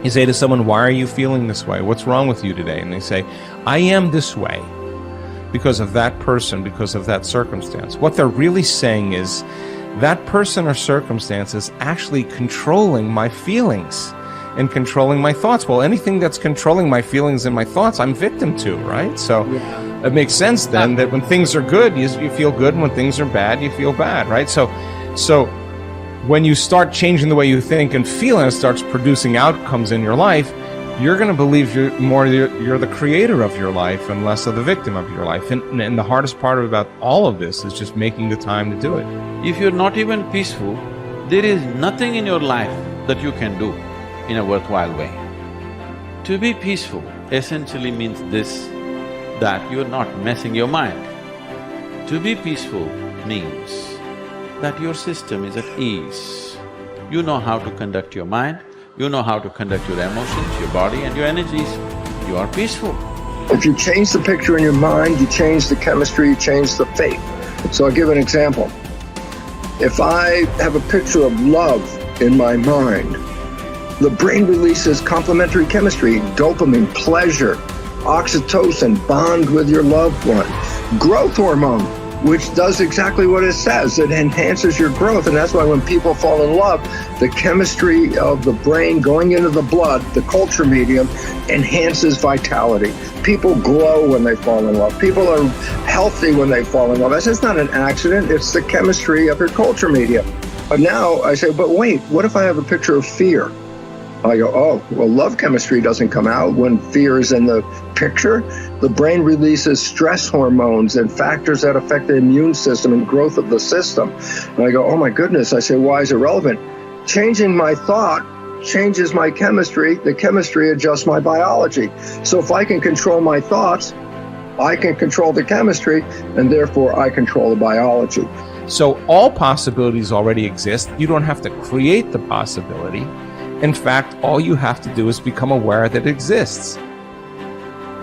You say to someone, why are you feeling this way? What's wrong with you today? And they say, I am this way because of that person, because of that circumstance. What they're really saying is, that person or circumstance is actually controlling my feelings and controlling my thoughts. Well, anything that's controlling my feelings and my thoughts, I'm victim to, right? So it makes sense then that when things are good, you feel good, and when things are bad, you feel bad, right? So when you start changing the way you think and feel, and it starts producing outcomes in your life, you're going to believe you're the creator of your life and less of the victim of your life. And the hardest part about all of this is just making the time to do it. If you're not even peaceful, there is nothing in your life that you can do in a worthwhile way. To be peaceful essentially means this, that you're not messing your mind. To be peaceful means that your system is at ease. You know how to conduct your mind, you know how to conduct your emotions, your body and your energies. You are peaceful. If you change the picture in your mind, you change the chemistry, you change the fate. So I'll give an example. If I have a picture of love in my mind, the brain releases complementary chemistry, dopamine, pleasure, oxytocin, bond with your loved one, growth hormone, which does exactly what it says. It enhances your growth, and that's why when people fall in love, the chemistry of the brain going into the blood, the culture medium, enhances vitality. People glow when they fall in love. People are healthy when they fall in love. That's not an accident, it's the chemistry of your culture medium. But now I say, but wait, what if I have a picture of fear? I go, oh, well, love chemistry doesn't come out when fear is in the picture. The brain releases stress hormones and factors that affect the immune system and growth of the system. And I go, oh my goodness. I say, why is it relevant? Changing my thought changes my chemistry. The chemistry adjusts my biology. So if I can control my thoughts, I can control the chemistry, and therefore I control the biology. So all possibilities already exist. You don't have to create the possibility. In fact, all you have to do is become aware that it exists.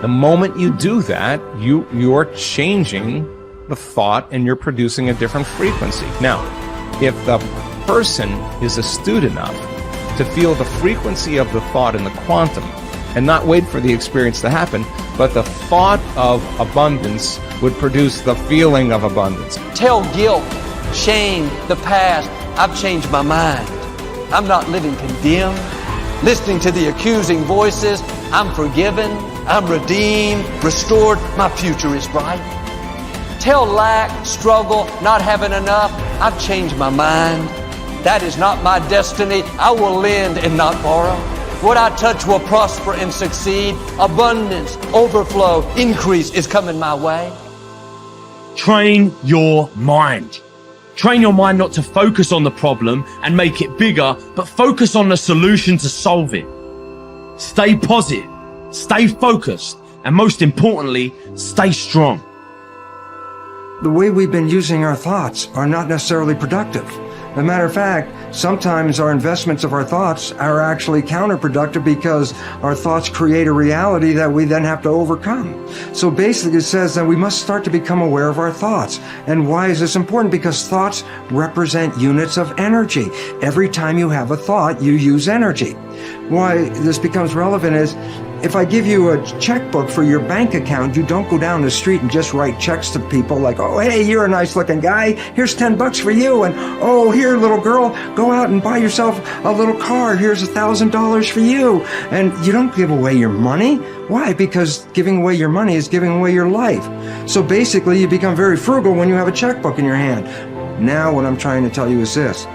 The moment you do that, you're changing the thought and you're producing a different frequency. Now, if the person is astute enough to feel the frequency of the thought in the quantum and not wait for the experience to happen, but the thought of abundance would produce the feeling of abundance. Tell guilt, shame, the past, I've changed my mind. I'm not living condemned. Listening to the accusing voices, I'm forgiven, I'm redeemed, restored, my future is bright. Tell lack, struggle, not having enough, I've changed my mind. That is not my destiny. I will lend and not borrow. What I touch will prosper and succeed. Abundance, overflow, increase is coming my way. Train your mind. Train your mind not to focus on the problem and make it bigger, but focus on the solution to solve it. Stay positive, stay focused, and most importantly, stay strong. The way we've been using our thoughts are not necessarily productive. As a matter of fact, sometimes our investments of our thoughts are actually counterproductive because our thoughts create a reality that we then have to overcome. So basically it says that we must start to become aware of our thoughts. And why is this important? Because thoughts represent units of energy. Every time you have a thought, you use energy. Why this becomes relevant is, if I give you a checkbook for your bank account, you don't go down the street and just write checks to people like, oh, hey, you're a nice looking guy. Here's $10 for you. And, oh, here, little girl, go out and buy yourself a little car. Here's $1,000 for you. And you don't give away your money. Why? Because giving away your money is giving away your life. So basically, you become very frugal when you have a checkbook in your hand. Now, what I'm trying to tell you is this.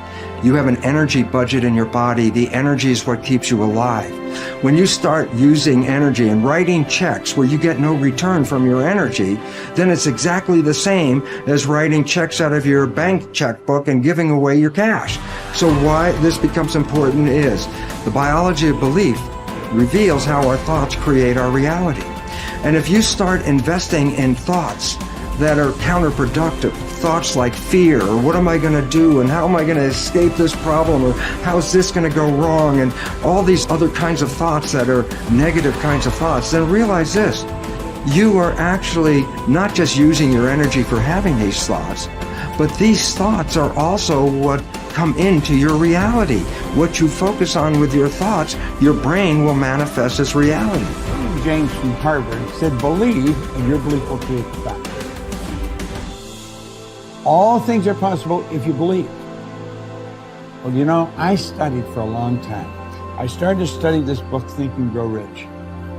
You have an energy budget in your body. The energy is what keeps you alive. When you start using energy and writing checks where you get no return from your energy, then it's exactly the same as writing checks out of your bank checkbook and giving away your cash. So why this becomes important is the biology of belief reveals how our thoughts create our reality. And if you start investing in thoughts that are counterproductive, thoughts like fear, or what am I going to do, and how am I going to escape this problem, or how's this going to go wrong, and all these other kinds of thoughts that are negative kinds of thoughts, then realize this. You are actually not just using your energy for having these thoughts, But these thoughts are also what come into your reality. What you focus on with your thoughts, your brain will manifest as reality. James from Harvard said, believe and your belief will create the fact. All things are possible if you believe. Well, you know, I studied for a long time. I started to study this book, Think and Grow Rich.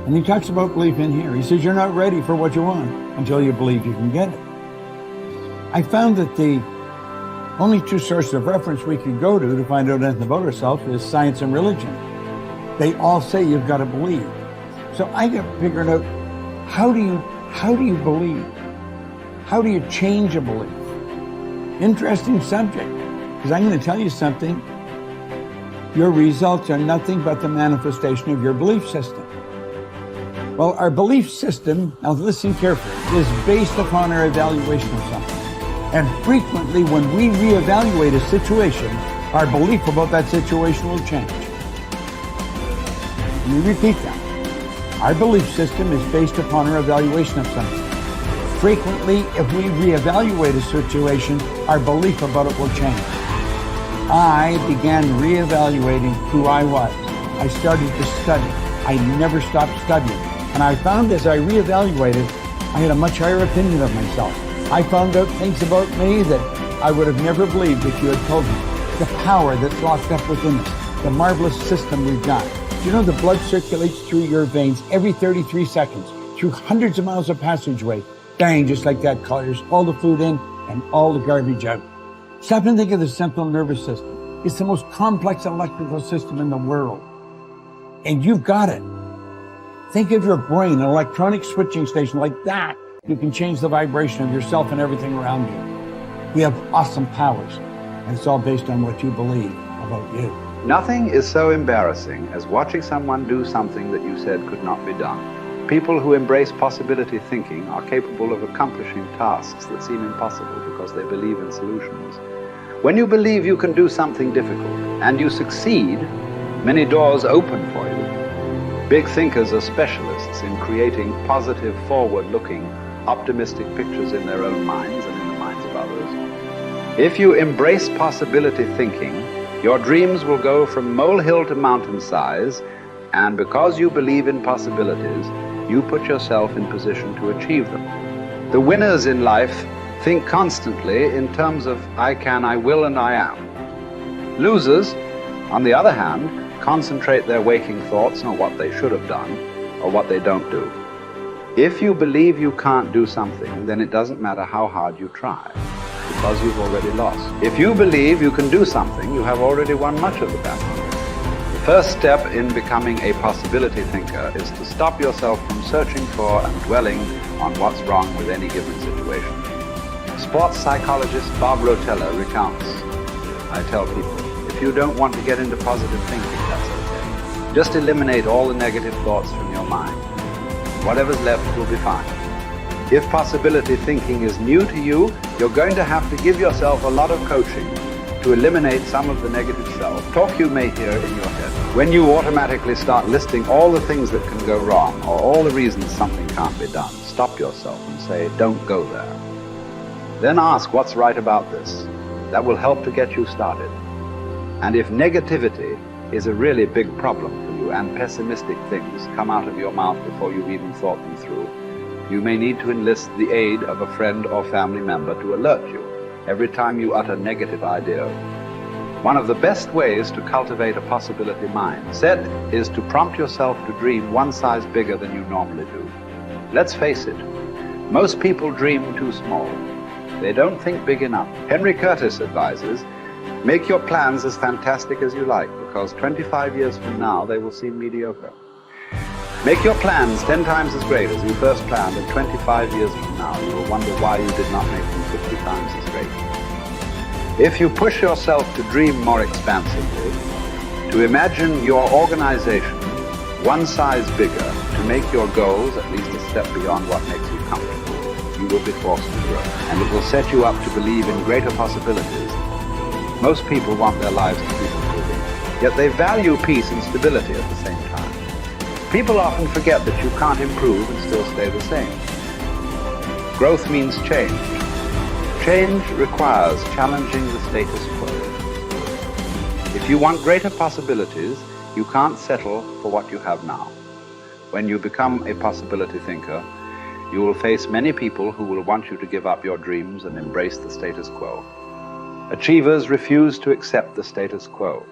And he talks about belief in here. He says, you're not ready for what you want until you believe you can get it. I found that the only two sources of reference we could go to find out anything about ourselves is science and religion. They all say you've got to believe. So I got figured out, how do you believe? How do you change a belief? Interesting subject, because I'm going to tell you something. Your results are nothing but the manifestation of your belief system. Well, our belief system, now listen carefully, is based upon our evaluation of something. And frequently when we reevaluate a situation, our belief about that situation will change. Let me repeat that. Our belief system is based upon our evaluation of something. Frequently, if we reevaluate a situation, our belief about it will change. I began reevaluating who I was. I started to study. I never stopped studying. And I found as I reevaluated, I had a much higher opinion of myself. I found out things about me that I would have never believed if you had told me. The power that's locked up within us, the marvelous system we've got. Do you know the blood circulates through your veins every 33 seconds, through hundreds of miles of passageway? Bang, just like that, clears all the food in and all the garbage out. Stop and think of the central nervous system. It's the most complex electrical system in the world. And you've got it. Think of your brain, an electronic switching station like that. You can change the vibration of yourself and everything around you. We have awesome powers, and it's all based on what you believe about you. Nothing is so embarrassing as watching someone do something that you said could not be done. People who embrace possibility thinking are capable of accomplishing tasks that seem impossible because they believe in solutions. When you believe you can do something difficult and you succeed, many doors open for you. Big thinkers are specialists in creating positive, forward-looking, optimistic pictures in their own minds and in the minds of others. If you embrace possibility thinking, your dreams will go from molehill to mountain size, and because you believe in possibilities, you put yourself in position to achieve them. The winners in life think constantly in terms of I can, I will, and I am. Losers, on the other hand, concentrate their waking thoughts on what they should have done or what they don't do. If you believe you can't do something, then it doesn't matter how hard you try, because you've already lost. If you believe you can do something, you have already won much of the battle. The first step in becoming a possibility thinker is to stop yourself from searching for and dwelling on what's wrong with any given situation. Sports psychologist Bob Rotella recounts, I tell people, if you don't want to get into positive thinking, that's okay. Just eliminate all the negative thoughts from your mind. Whatever's left will be fine. If possibility thinking is new to you, you're going to have to give yourself a lot of coaching to eliminate some of the negative self-talk you may hear in your head. When you automatically start listing all the things that can go wrong or all the reasons something can't be done, stop yourself and say, don't go there. Then ask what's right about this. That will help to get you started. And if negativity is a really big problem for you and pessimistic things come out of your mouth before you've even thought them through, you may need to enlist the aid of a friend or family member to alert you every time you utter negative idea. One of the best ways to cultivate a possibility mindset is to prompt yourself to dream one size bigger than you normally do. Let's face it, most people dream too small. They don't think big enough. Henry Curtis advises, make your plans as fantastic as you like, because 25 years from now they will seem mediocre. Make your plans 10 times as great as you first planned, and 25 years from now you will wonder why you did not make them 50 times as great. If you push yourself to dream more expansively, to imagine your organization one size bigger, to make your goals at least a step beyond what makes you comfortable, you will be forced to grow. And it will set you up to believe in greater possibilities. Most people want their lives to keep improving, yet they value peace and stability at the same time. People often forget that you can't improve and still stay the same. Growth means change. Change requires challenging the status quo. If you want greater possibilities, you can't settle for what you have now. When you become a possibility thinker, you will face many people who will want you to give up your dreams and embrace the status quo. Achievers refuse to accept the status quo.